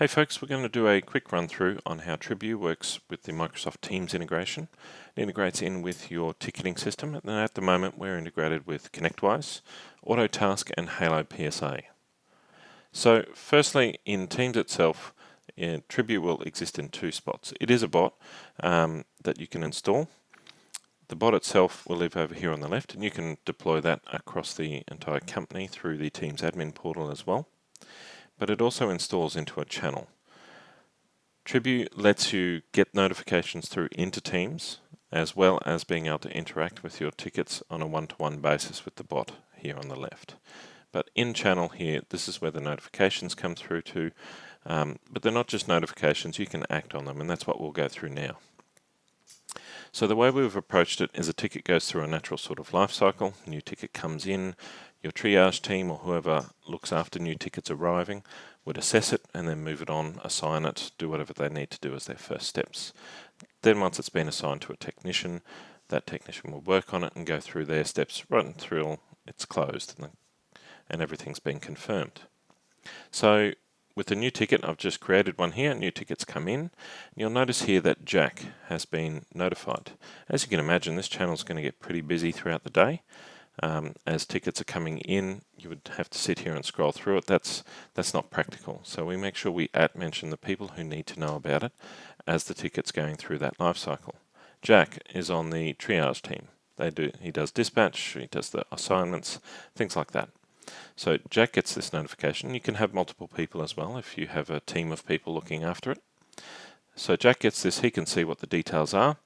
Hey folks, we're going to do a quick run through on how Tribu works with the Microsoft Teams integration. It integrates in with your ticketing system, and at the moment we're integrated with ConnectWise, Autotask and Halo PSA. So firstly, in Teams itself, Tribu will exist in two spots. It is a bot that you can install. The bot itself will live over here on the left, and you can deploy that across the entire company through the Teams admin portal as well. But it also installs into a channel. Tribu lets you get notifications through into Teams, as well as being able to interact with your tickets on a one-to-one basis with the bot here on the left. But in channel here, this is where the notifications come through to, but they're not just notifications, you can act on them, and that's what we'll go through now. So the way we've approached it is a ticket goes through a natural sort of life cycle. New ticket comes in, your triage team or whoever looks after new tickets arriving would assess it and then move it on, assign it, do whatever they need to do as their first steps. Then once it's been assigned to a technician, that technician will work on it and go through their steps right until it's closed and everything's been confirmed. So with the new ticket, I've just created one here, new tickets come in. You'll notice here that Jack has been notified. As you can imagine, this channel is going to get pretty busy throughout the day. As tickets are coming in, you would have to sit here and scroll through it. That's not practical. So we make sure we mention the people who need to know about it as the ticket's going through that life cycle. Jack is on the triage team. He does dispatch, he does the assignments, things like that. So Jack gets this notification. You can have multiple people as well if you have a team of people looking after it. So Jack gets this, he can see what the details are.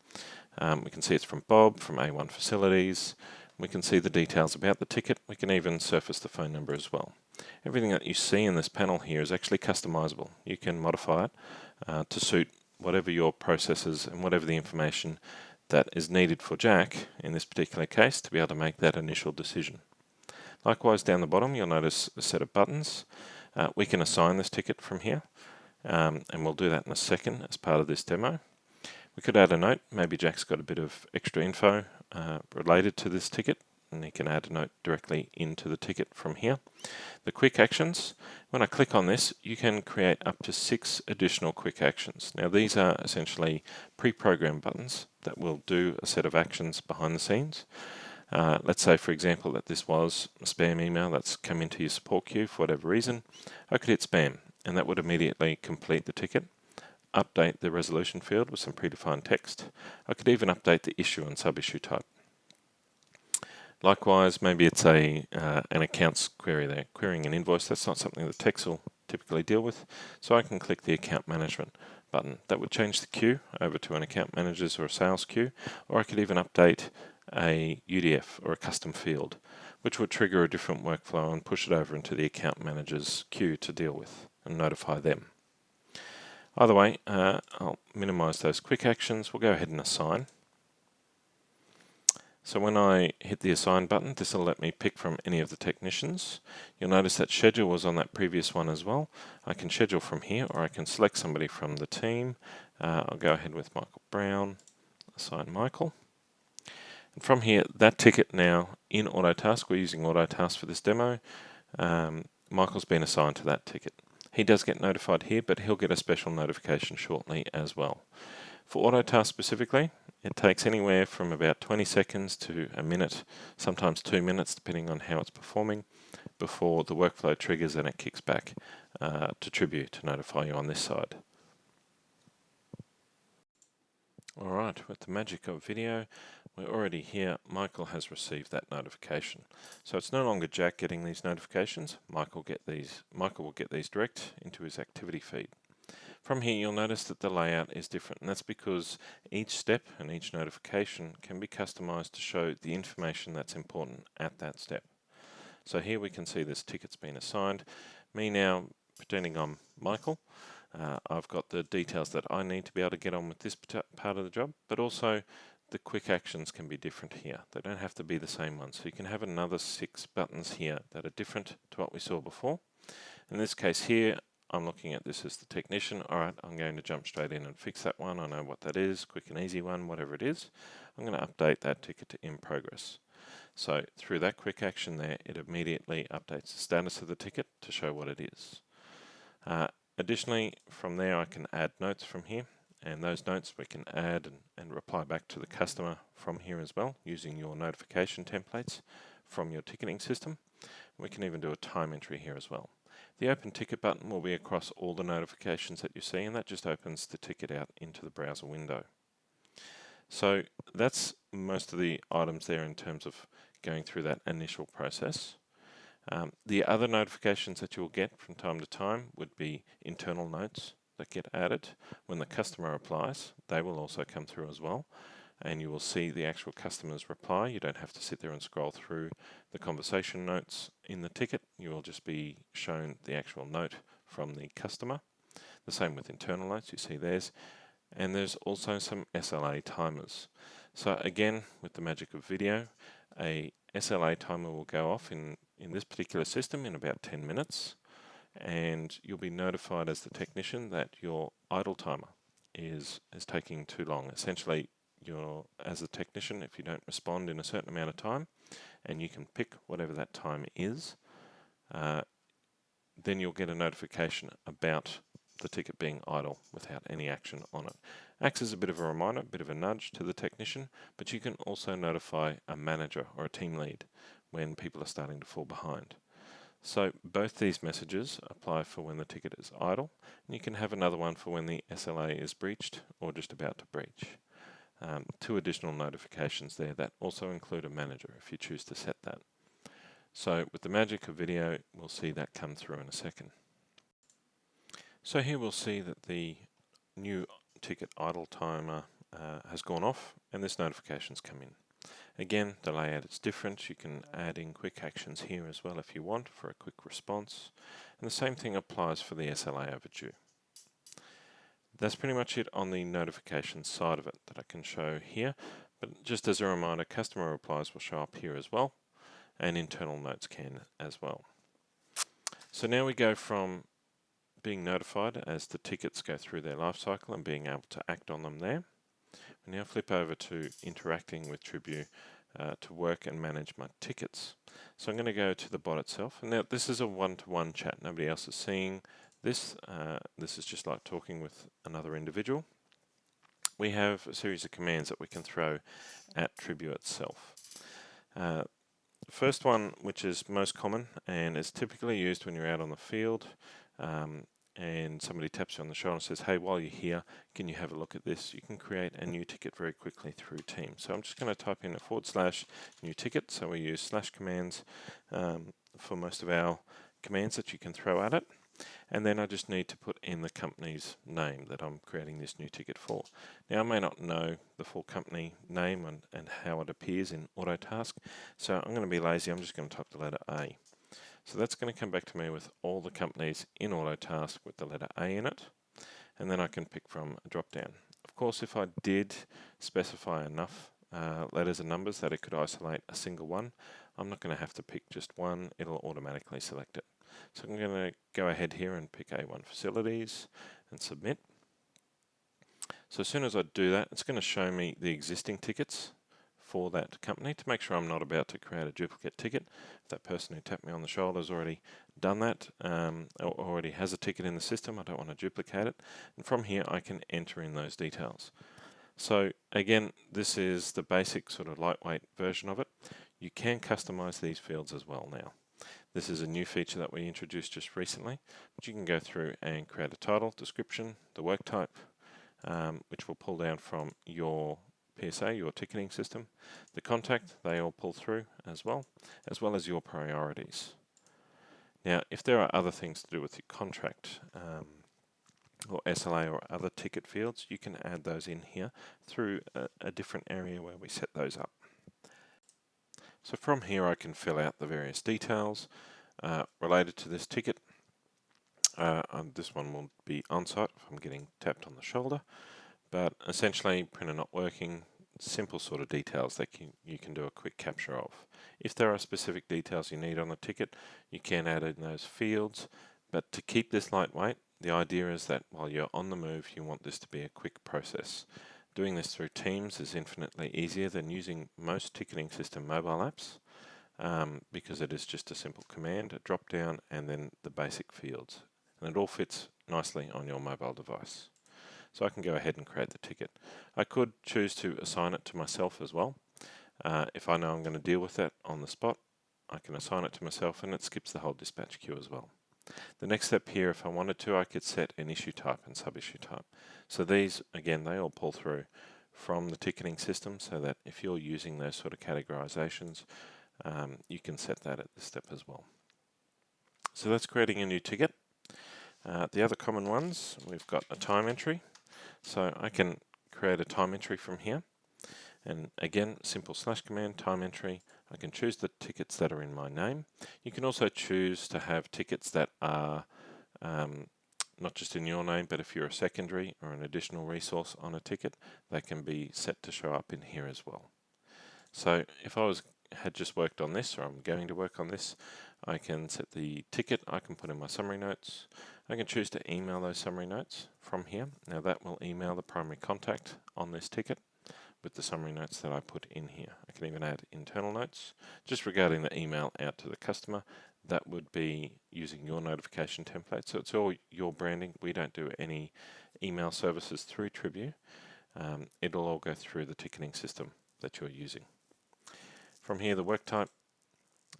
We can see it's from Bob, from A1 Facilities. We can see the details about the ticket. We can even surface the phone number as well. Everything that you see in this panel here is actually customizable. You can modify it to suit whatever your processes and whatever the information that is needed for Jack in this particular case to be able to make that initial decision. Likewise, down the bottom, you'll notice a set of buttons. We can assign this ticket from here, and we'll do that in a second as part of this demo. We could add a note. Maybe Jack's got a bit of extra info related to this ticket, and he can add a note directly into the ticket from here. The quick actions, when I click on this, you can create up to 6 additional quick actions. Now, these are essentially pre-programmed buttons that will do a set of actions behind the scenes. Let's say, for example, that this was a spam email that's come into your support queue for whatever reason. I could hit spam, and that would immediately complete the ticket, update the resolution field with some predefined text. I could even update the issue and sub-issue type. Likewise, maybe it's an accounts query there, querying an invoice. That's not something that techs will typically deal with, so I can click the account management button. That would change the queue over to an account manager's or a sales queue, or I could even update a UDF or a custom field, which would trigger a different workflow and push it over into the account manager's queue to deal with and notify them. Either way, I'll minimize those quick actions. We'll go ahead and assign. So when I hit the assign button, this will let me pick from any of the technicians. You'll notice that schedule was on that previous one as well. I can schedule from here, or I can select somebody from the team. I'll go ahead with Michael Brown, assign Michael. And from here, that ticket now in Autotask, we're using Autotask for this demo, Michael's been assigned to that ticket. He does get notified here, but he'll get a special notification shortly as well. For Autotask specifically, it takes anywhere from about 20 seconds to a minute, sometimes 2 minutes, depending on how it's performing, before the workflow triggers and it kicks back to Tribu to notify you on this side. Alright, with the magic of video, we're already here. Michael has received that notification. So it's no longer Jack getting these notifications. Michael will get these direct into his activity feed. From here, you'll notice that the layout is different, and that's because each step and each notification can be customized to show the information that's important at that step. So here we can see this ticket's been assigned. Me now, pretending I'm Michael, I've got the details that I need to be able to get on with this part of the job, but also the quick actions can be different here. They don't have to be the same ones. So you can have another 6 buttons here that are different to what we saw before. In this case here, I'm looking at this as the technician. Alright, I'm going to jump straight in and fix that one. I know what that is, quick and easy one, whatever it is. I'm going to update that ticket to in progress. So through that quick action there, it immediately updates the status of the ticket to show what it is. Additionally, from there I can add notes from here, and those notes we can add and reply back to the customer from here as well, using your notification templates from your ticketing system. We can even do a time entry here as well. The open ticket button will be across all the notifications that you see, and that just opens the ticket out into the browser window. So that's most of the items there in terms of going through that initial process. The other notifications that you'll get from time to time would be internal notes that get added. When the customer applies, they will also come through as well, and you will see the actual customer's reply. You don't have to sit there and scroll through the conversation notes in the ticket. You will just be shown the actual note from the customer. The same with internal notes, you see theirs. And there's also some SLA timers. So again, with the magic of video, a SLA timer will go off in this particular system in about 10 minutes, and you'll be notified as the technician that your idle timer is taking too long. Essentially, as a technician, if you don't respond in a certain amount of time, and you can pick whatever that time is, then you'll get a notification about the ticket being idle without any action on it. Acts as a bit of a reminder, a bit of a nudge to the technician, but you can also notify a manager or a team lead when people are starting to fall behind. So both these messages apply for when the ticket is idle, and you can have another one for when the SLA is breached or just about to breach. Two additional notifications there that also include a manager if you choose to set that. So with the magic of video, we'll see that come through in a second. So here we'll see that the new ticket idle timer has gone off, and this notification's come in. Again, the layout is different. You can add in quick actions here as well if you want for a quick response. And the same thing applies for the SLA overdue. That's pretty much it on the notification side of it that I can show here. But just as a reminder, customer replies will show up here as well, and internal notes can as well. So now we go from being notified as the tickets go through their life cycle and being able to act on them there. We now flip over to interacting with Tribu to work and manage my tickets. So I'm going to go to the bot itself, and now this is a one-to-one chat. Nobody else is seeing this. This is just like talking with another individual. We have a series of commands that we can throw at Tribu itself. The first one, which is most common and is typically used when you're out on the field, and somebody taps you on the shoulder and says, hey, while you're here, can you have a look at this? You can create a new ticket very quickly through Teams. So I'm just going to type in a / new ticket. So we use / commands for most of our commands that you can throw at it. And then I just need to put in the company's name that I'm creating this new ticket for. Now I may not know the full company name and how it appears in Autotask, so I'm going to be lazy. I'm just going to type the letter A. So that's going to come back to me with all the companies in Autotask with the letter A in it, and then I can pick from a drop down. Of course, if I did specify enough letters and numbers that it could isolate a single one, I'm not going to have to pick just one, it'll automatically select it. So I'm going to go ahead here and pick A1 Facilities and submit. So as soon as I do that, it's going to show me the existing tickets for that company to make sure I'm not about to create a duplicate ticket. If that person who tapped me on the shoulder has already done that, or already has a ticket in the system, I don't want to duplicate it. And from here I can enter in those details. So again, this is the basic sort of lightweight version of it. You can customize these fields as well now. This is a new feature that we introduced just recently, but you can go through and create a title, description, the work type, which will pull down from your PSA, your ticketing system, the contact, they all pull through as well as your priorities. Now, if there are other things to do with your contract or SLA or other ticket fields, you can add those in here through a different area where we set those up. So from here I can fill out the various details related to this ticket. This one will be on-site if I'm getting tapped on the shoulder, but essentially printer not working, simple sort of details that you can do a quick capture of. If there are specific details you need on the ticket, you can add in those fields, but to keep this lightweight, the idea is that while you're on the move, you want this to be a quick process. Doing this through Teams is infinitely easier than using most ticketing system mobile apps because it is just a simple command, a drop down, and then the basic fields. and it all fits nicely on your mobile device. So I can go ahead and create the ticket. I could choose to assign it to myself as well. If I know I'm going to deal with that on the spot, I can assign it to myself and it skips the whole dispatch queue as well. The next step here, if I wanted to, I could set an issue type and sub-issue type. So these, again, they all pull through from the ticketing system, so that if you're using those sort of categorizations, you can set that at this step as well. So that's creating a new ticket. The other common ones, we've got a time entry. So I can create a time entry from here. And again, simple slash command, time entry. I can choose the tickets that are in my name. You can also choose to have tickets that are not just in your name, but if you're a secondary or an additional resource on a ticket, they can be set to show up in here as well. So if I had just worked on this, or I'm going to work on this, I can set the ticket, I can put in my summary notes, I can choose to email those summary notes from here. Now that will email the primary contact on this ticket with the summary notes that I put in here. I can even add internal notes just regarding the email out to the customer. That would be using your notification template. So it's all your branding. We don't do any email services through Tribu. It'll all go through the ticketing system that you're using. From here, the work type,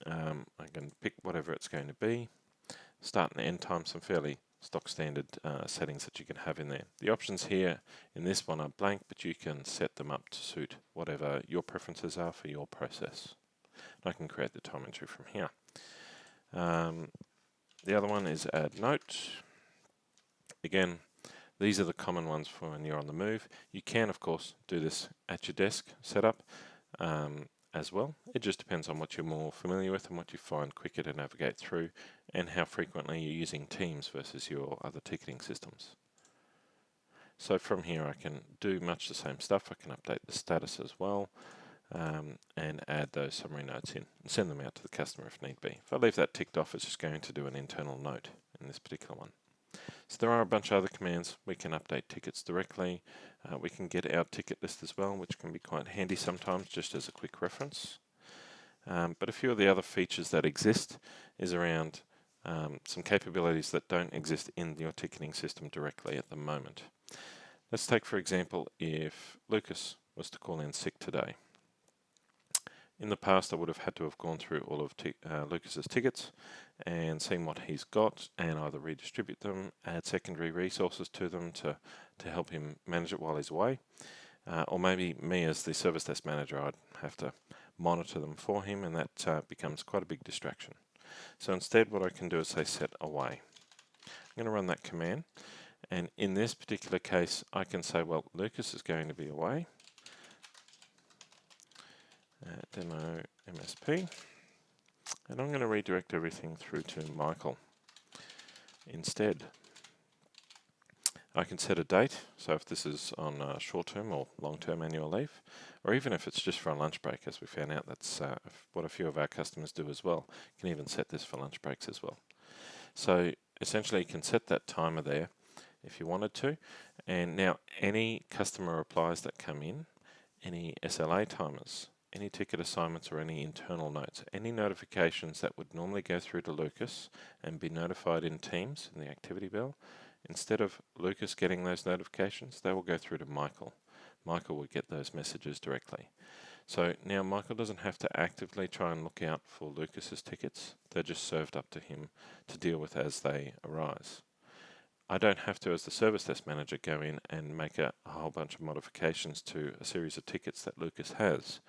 I can pick whatever it's going to be. Start and end time, some fairly stock standard settings that you can have in there. The options here in this one are blank, but you can set them up to suit whatever your preferences are for your process. And I can create the time entry from here. The other one is add note. Again, these are the common ones for when you're on the move. You can, of course, do this at your desk setup as well. It just depends on what you're more familiar with and what you find quicker to navigate through, and how frequently you're using Teams versus your other ticketing systems. So from here I can do much the same stuff. I can update the status as well, and add those summary notes in and send them out to the customer if need be. If I leave that ticked off, it's just going to do an internal note in this particular one. So there are a bunch of other commands. We can update tickets directly. We can get our ticket list as well, which can be quite handy sometimes just as a quick reference. But a few of the other features that exist is around some capabilities that don't exist in your ticketing system directly at the moment. Let's take, for example, if Lucas was to call in sick today. In the past, I would have had to have gone through all of Lucas's tickets and seen what he's got and either redistribute them, add secondary resources to them to help him manage it while he's away, or maybe me as the service desk manager, I'd have to monitor them for him, and that becomes quite a big distraction. So instead, what I can do is say set away. I'm going to run that command, and in this particular case, I can say, well, Lucas is going to be away. Demo MSP, and I'm going to redirect everything through to Michael. Instead, I can set a date, so if this is on short-term or long-term annual leave, or even if it's just for a lunch break, as we found out that's what a few of our customers do as well. You can even set this for lunch breaks as well. So essentially you can set that timer there if you wanted to, and now any customer replies that come in, any SLA timers, any ticket assignments or any internal notes, any notifications that would normally go through to Lucas and be notified in Teams in the activity bell, instead of Lucas getting those notifications, they will go through to Michael. Michael will get those messages directly. So now Michael doesn't have to actively try and look out for Lucas's tickets. They're just served up to him to deal with as they arise. I don't have to, as the service desk manager, go in and make a whole bunch of modifications to a series of tickets that Lucas has,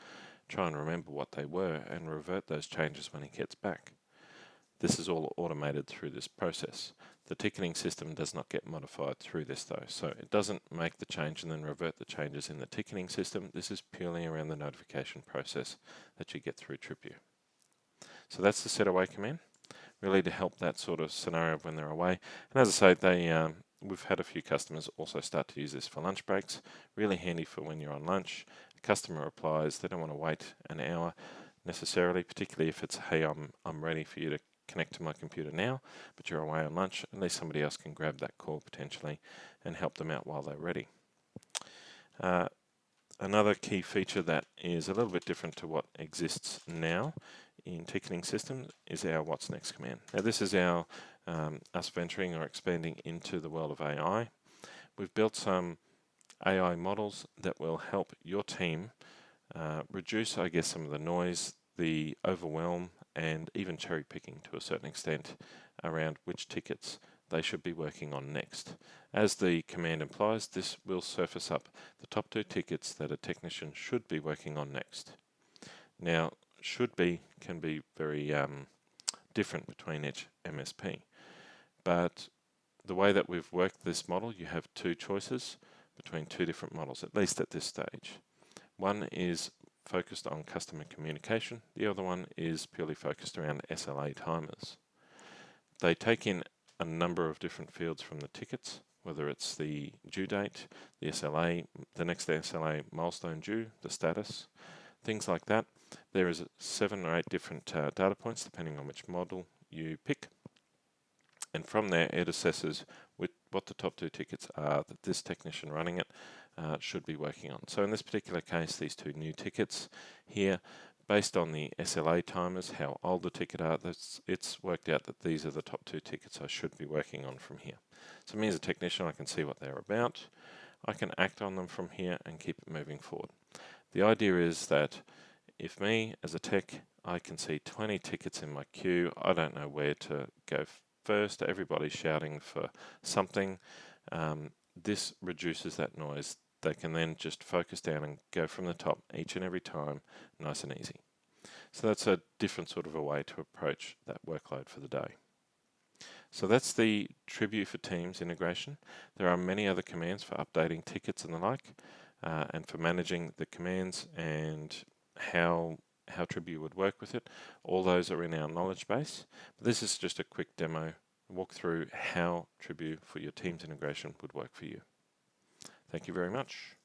try and remember what they were and revert those changes when he gets back. This is all automated through this process. The ticketing system does not get modified through this though, so it doesn't make the change and then revert the changes in the ticketing system. This is purely around the notification process that you get through Tribu. So that's the set away command, really to help that sort of scenario when they're away. And as I say, we've had a few customers also start to use this for lunch breaks. Really handy for when you're on lunch. The customer replies, they don't want to wait an hour necessarily, particularly if it's, hey, I'm ready for you to connect to my computer now, but you're away on lunch. At least somebody else can grab that call potentially and help them out while they're ready. Another key feature that is a little bit different to what exists now in ticketing systems is our what's next command. Now this is our us venturing or expanding into the world of AI. We've built some AI models that will help your team reduce, I guess, some of the noise, the overwhelm, and even cherry picking to a certain extent around which tickets they should be working on next. As the command implies, this will surface up the top 2 tickets that a technician should be working on next. Now, should be can be very different between each MSP, but the way that we've worked this model, you have 2 choices between 2 different models, at least at this stage. One is focused on customer communication, the other one is purely focused around SLA timers. They take in a number of different fields from the tickets, whether it's the due date, the SLA, the next SLA milestone due, the status, things like that. There is 7 or 8 different data points depending on which model you pick. And from there, it assesses what the top 2 tickets are that this technician running it should be working on. So in this particular case, these 2 new tickets here, based on the SLA timers, how old the ticket are, it's worked out that these are the top 2 tickets I should be working on from here. So me as a technician, I can see what they're about. I can act on them from here and keep it moving forward. The idea is that if me as a tech, I can see 20 tickets in my queue, I don't know where to go first, everybody's shouting for something, this reduces that noise. They can then just focus down and go from the top each and every time, nice and easy. So that's a different sort of a way to approach that workload for the day. So that's the Tribute for Teams integration. There are many other commands for updating tickets and the like, and for managing the commands and how Tribute would work with it. All those are in our knowledge base. But this is just a quick demo, walk through how Tribute for your Teams integration would work for you. Thank you very much.